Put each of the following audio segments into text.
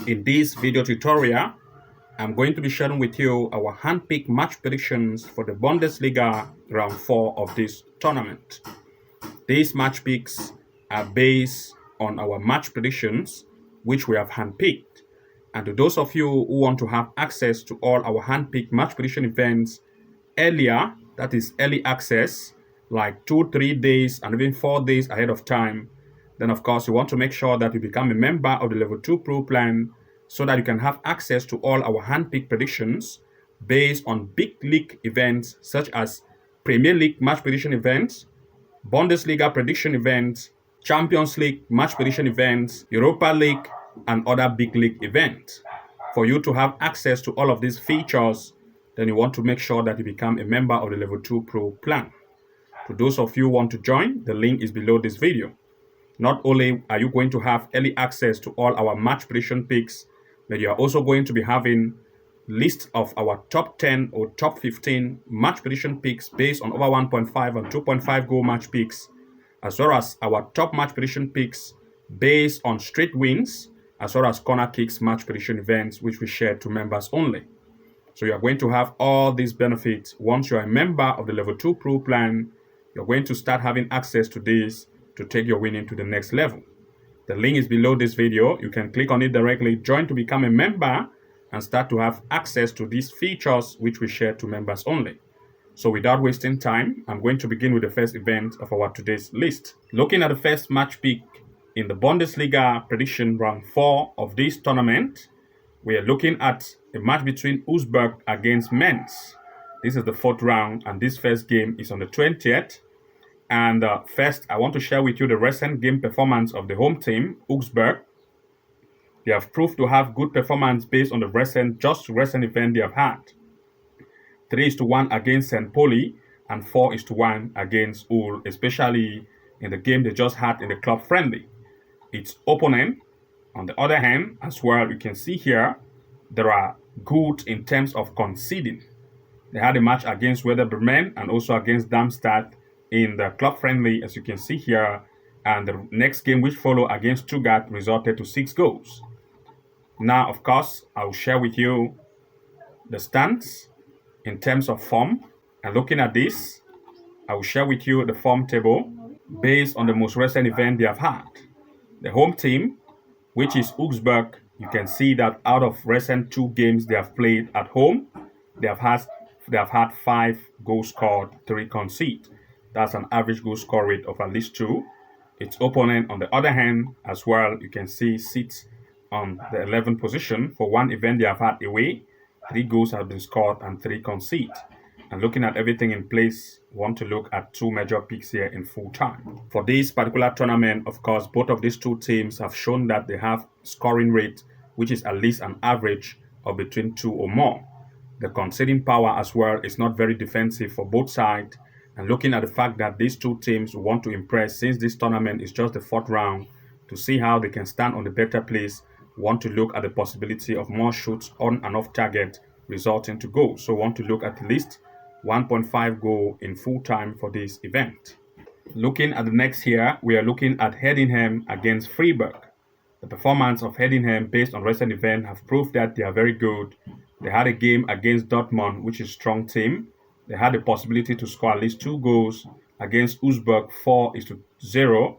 In this video tutorial, I'm going to be sharing with you our hand-picked match predictions for the Bundesliga round 4 of this tournament. These match picks are based on our match predictions, which we have hand-picked. And to those of you who want to have access to all our hand-picked match prediction events earlier, that is early access, like 2-3 days and even 4 days ahead of time, then of course you want to make sure that you become a member of the Level 2 Pro plan so that you can have access to all our hand-picked predictions based on big league events such as Premier League match prediction events, Bundesliga prediction events, Champions League match prediction events, Europa League, and other big league events. For you to have access to all of these features, then you want to make sure that you become a member of the Level 2 Pro plan. To those of you who want to join, the link is below this video. Not only are you going to have early access to all our match prediction picks, but you are also going to be having list of our top 10 or top 15 match prediction picks based on over 1.5 and 2.5 goal match picks, as well as our top match prediction picks based on straight wins, as well as corner kicks match prediction events, which we share to members only. So you are going to have all these benefits. Once you are a member of the Level 2 Pro plan, you're going to start having access to this to take your winning to the next level. The link is below this video. You can click on it directly, join to become a member, and start to have access to these features which we share to members only. So without wasting time, I'm going to begin with the first event of our today's list. Looking at the first match pick in the Bundesliga prediction round 4 of this tournament, we are looking at a match between Augsburg against Mainz. This is the 4th round, and this first game is on the 20th. And first, I want to share with you the recent game performance of the home team, Augsburg. They have proved to have good performance based on the recent event they have had. 3-1 against St. Pauli and 4-1 against Ulm, especially in the game they just had in the club friendly. Its opponent, on the other hand, as well, you can see here, they are good in terms of conceding. They had a match against Werder Bremen and also against Darmstadt in the club friendly, as you can see here, and the next game which followed against Stuttgart resulted to 6 goals. Now, of course, I will share with you the stands in terms of form, and looking at this, I will share with you the form table based on the most recent event they have had. The home team, which is Augsburg, you can see that out of recent 2 games they have played at home, they have had 5 goals scored, 3 conceded. That's an average goal score rate of at least 2. Its opponent, on the other hand, as well, you can see sits on the 11th position. For one event they have had away, 3 goals have been scored and 3 conceded. And looking at everything in place, we want to look at 2 major picks here in full time. For this particular tournament, of course, both of these 2 teams have shown that they have scoring rate, which is at least an average of between 2 or more. The conceding power as well is not very defensive for both sides. And looking at the fact that these 2 teams want to impress, since this tournament is just the 4th round, to see how they can stand on the better place, want to look at the possibility of more shoots on and off target resulting to goals. So want to look at least 1.5 goal in full time for this event. Looking at the next here, we are looking at Heidenheim against Freiburg. The performance of Heidenheim based on recent event have proved that they are very good. They had a game against Dortmund, which is a strong team. They had the possibility to score at least 2 goals against Augsburg 4-0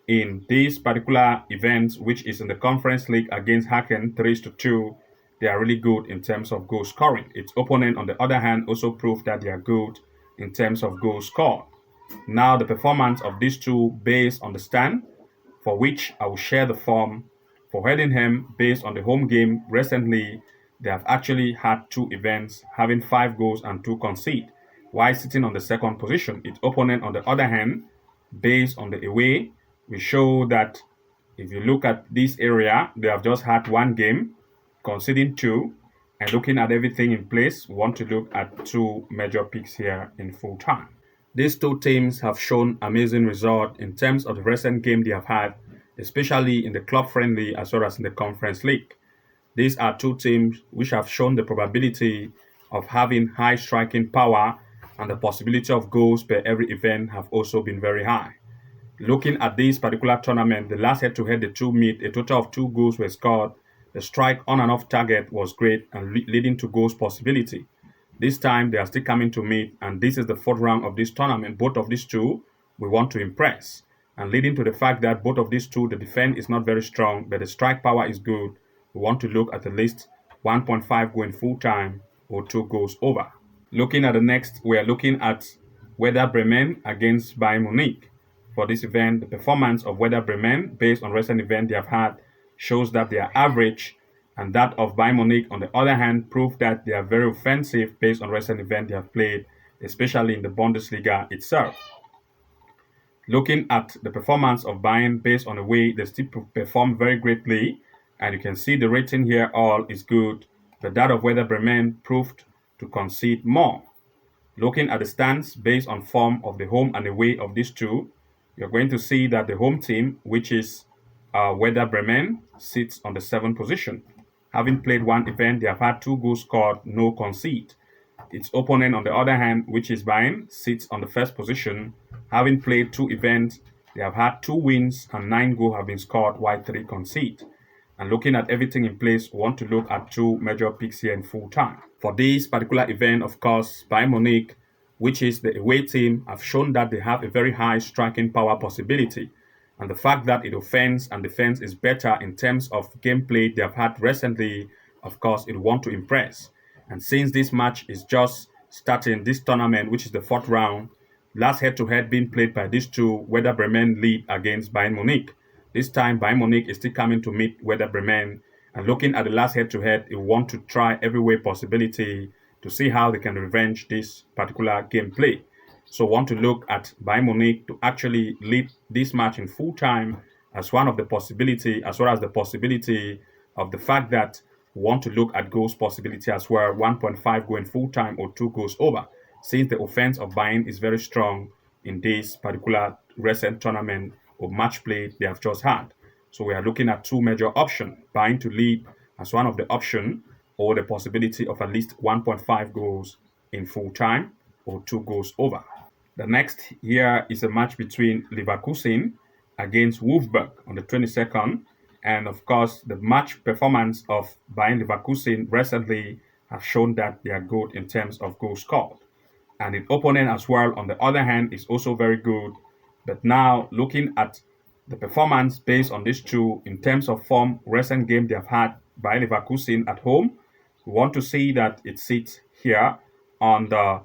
in this particular event, which is in the Conference League against Haken 3-2. They are really good in terms of goal scoring. Its opponent, on the other hand, also proved that they are good in terms of goals scored. Now, the performance of these 2 based on the stand, for which I will share the form. For Heidenheim, based on the home game recently, they have actually had 2 events, having 5 goals and 2 conceded, while sitting on the 2nd position. Its opponent, on the other hand, based on the away, we show that if you look at this area, they have just had 1 game, conceding 2, and looking at everything in place, we want to look at 2 major picks here in full time. These 2 teams have shown amazing results in terms of the recent game they have had, especially in the club friendly as well as in the Conference League. These are 2 teams which have shown the probability of having high striking power, and the possibility of goals per every event have also been very high. Looking at this particular tournament, the last head-to-head the 2 meet, a total of 2 goals were scored, The strike on and off target was great and leading to goals possibility. This time they are still coming to meet, and this is the fourth round of this tournament. Both of these two, we want to impress, and leading to the fact that both of these two, the defense is not very strong, but the strike power is good. We want to look at least 1.5 goal in full time or 2 goals over. Looking at the next, we are looking at Werder Bremen against Bayern Munich. For this event, the performance of Werder Bremen, based on recent events they have had, shows that they are average, and that of Bayern Munich, on the other hand, prove that they are very offensive based on recent events they have played, especially in the Bundesliga itself. Looking at the performance of Bayern based on the way they still perform very greatly, and you can see the rating here all is good, but that of Werder Bremen proved to concede more. Looking at the stands based on form of the home and away of these two, you're going to see that the home team, which is Werder Bremen, sits on the 7th position. Having played one event, they have had 2 goals scored, no concede. Its opponent, on the other hand, which is Bayern, sits on the 1st position. Having played 2 events, they have had 2 wins and 9 goals have been scored, while 3 concede. And looking at everything in place, we want to look at 2 major picks here in full time. For this particular event, of course, Bayern Munich, which is the away team, have shown that they have a very high striking power possibility. And the fact that it offense and defense is better in terms of gameplay they have had recently, of course, it want to impress. And since this match is just starting this tournament, which is the 4th round, last head-to-head being played by these two, Werder Bremen lead against Bayern Munich. This time, Bayern Munich is still coming to meet Werder Bremen. And looking at the last head-to-head, they want to try every way possibility to see how they can revenge this particular gameplay. So want to look at Bayern Munich to actually lead this match in full time as one of the possibility, as well as the possibility of the fact that we want to look at goals possibility as well, 1.5 goal in full time or 2 goals over, since the offense of Bayern is very strong in this particular recent tournament or match play they have just had. So we are looking at 2 major options, Bayern to lead as one of the options, or the possibility of at least 1.5 goals in full time or 2 goals over. The next here is a match between Leverkusen against Wolfsburg on the 22nd. And of course, the match performance of Bayern Leverkusen recently have shown that they are good in terms of goals scored. And the opponent as well, on the other hand, is also very good. But now, looking at the performance based on these two in terms of form, recent game they have had by Leverkusen at home, we want to see that it sits here on the,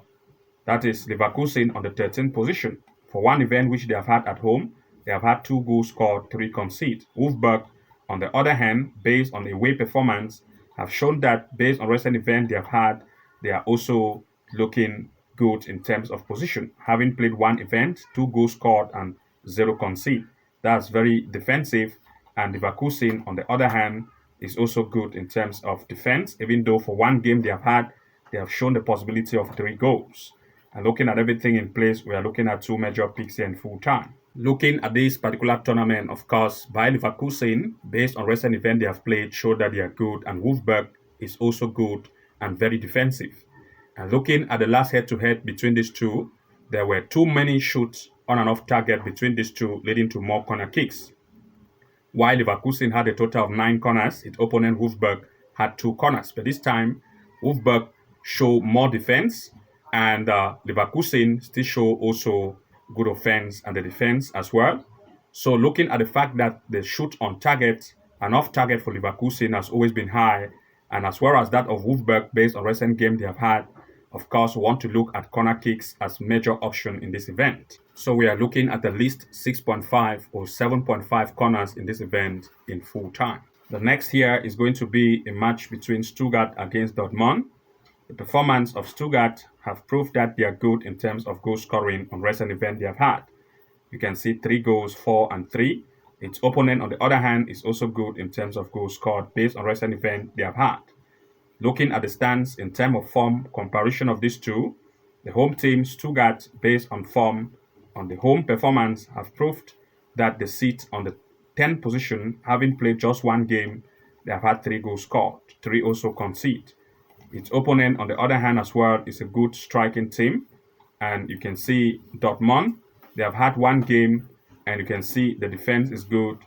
that is Leverkusen on the 13th position. For one event which they have had at home, they have had 2 goals scored, 3 conceded. Wolfsburg, on the other hand, based on the away performance, have shown that based on recent events they have had, they are also looking good in terms of position. Having played one event, 2 goals scored and 0 conceded. That's very defensive. And Leverkusen, on the other hand, is also good in terms of defense, even though for one game they have had, they have shown the possibility of 3 goals. And looking at everything in place, we are looking at 2 major picks here in full time. Looking at this particular tournament, of course, Bayer Leverkusen, based on recent events they have played, show that they are good, and Wolfsburg is also good and very defensive. And looking at the last head-to-head between these two, there were too many shots on and off target between these two, leading to more corner kicks. While Leverkusen had a total of 9 corners, its opponent Wolfsburg had 2 corners. But this time, Wolfsburg show more defense, and Leverkusen still show also good offense and the defense as well. So looking at the fact that the shoot on target and off target for Leverkusen has always been high, and as well as that of Wolfsburg based on recent games they have had, of course, we want to look at corner kicks as major option in this event. So we are looking at least 6.5 or 7.5 corners in this event in full time. The next here is going to be a match between Stuttgart against Dortmund. The performance of Stuttgart have proved that they are good in terms of goal scoring on recent events they have had. You can see 3 goals, 4 and 3. Its opponent, on the other hand, is also good in terms of goals scored based on recent events they have had. Looking at the stands in terms of form comparison of these two, the home team Stuttgart, based on form on the home performance, have proved that they sit on the 10th position. Having played just one game, they have had 3 goals scored, 3 also conceded. Its opponent, on the other hand, as well, is a good striking team. And you can see Dortmund, they have had one game, and you can see the defense is good.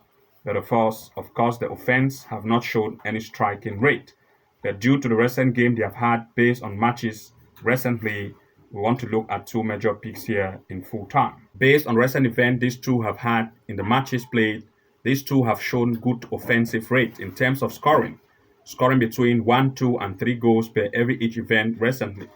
But of course, the offense have not shown any striking rate. But due to the recent game they have had based on matches recently, we want to look at two major picks here in full time. Based on recent events these two have had in the matches played, these two have shown good offensive rate in terms of scoring between 1, 2, and 3 goals per every each event recently.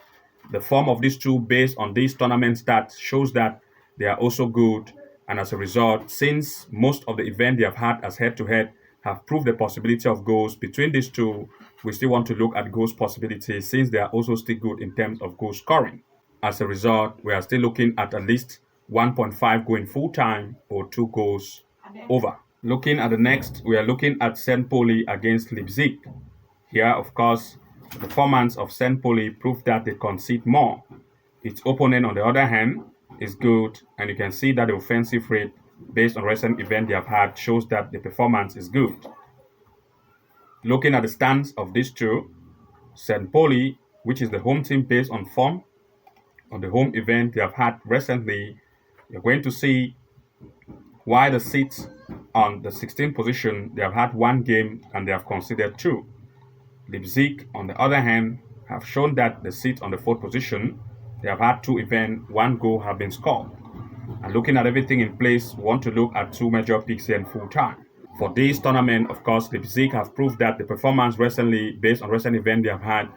The form of these two based on these tournament stats shows that they are also good, and as a result, since most of the events they have had as head-to-head have proved the possibility of goals between these two, we still want to look at goals possibilities since they are also still good in terms of goal scoring. As a result, we are still looking at least 1.5 goal in full time or 2 goals over. Looking at the next, we are looking at St. Pauli against Leipzig. Here, of course, the performance of St. Pauli proved that they concede more. Its opponent, on the other hand, is good, and you can see that the offensive rate, based on recent events they have had, shows that the performance is good. Looking at the stance of these two, St. Pauli, which is the home team based on form, on the home event they have had recently, you're going to see why the seats on the 16th position, they have had 1 game and they have conceded 2. Leipzig, on the other hand, have shown that the seat on the 4th position, they have had 2 events, 1 goal have been scored. And looking at everything in place, we want to look at 2 major picks here in full time. For this tournament, of course, Leipzig have proved that the performance recently, based on recent events they have had,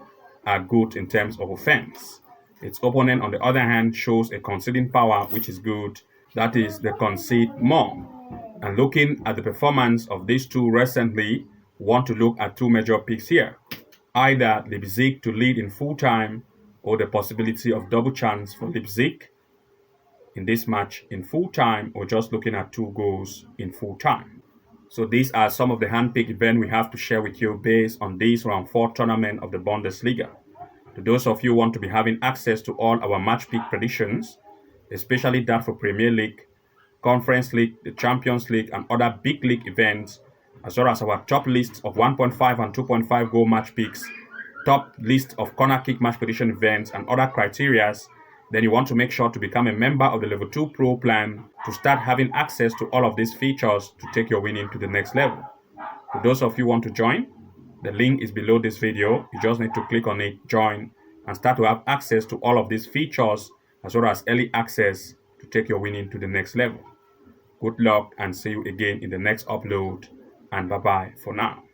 are good in terms of offense. Its opponent, on the other hand, shows a conceding power, which is good. That is, they concede more. And looking at the performance of these two recently, we want to look at 2 major picks here. Either Leipzig to lead in full time, or the possibility of double chance for Leipzig in this match in full time, or just looking at 2 goals in full time. So these are some of the hand-picked events we have to share with you based on this round 4 tournament of the Bundesliga. To those of you who want to be having access to all our match pick predictions, especially that for Premier League, Conference League, the Champions League, and other big league events, as well as our top list of 1.5 and 2.5 goal match picks, top list of corner kick match prediction events, and other criterias, then you want to make sure to become a member of the Level 2 Pro plan to start having access to all of these features to take your winning to the next level. For those of you who want to join, the link is below this video. You just need to click on it, join, and start to have access to all of these features as well as early access to take your winning to the next level. Good luck and see you again in the next upload, and bye-bye for now.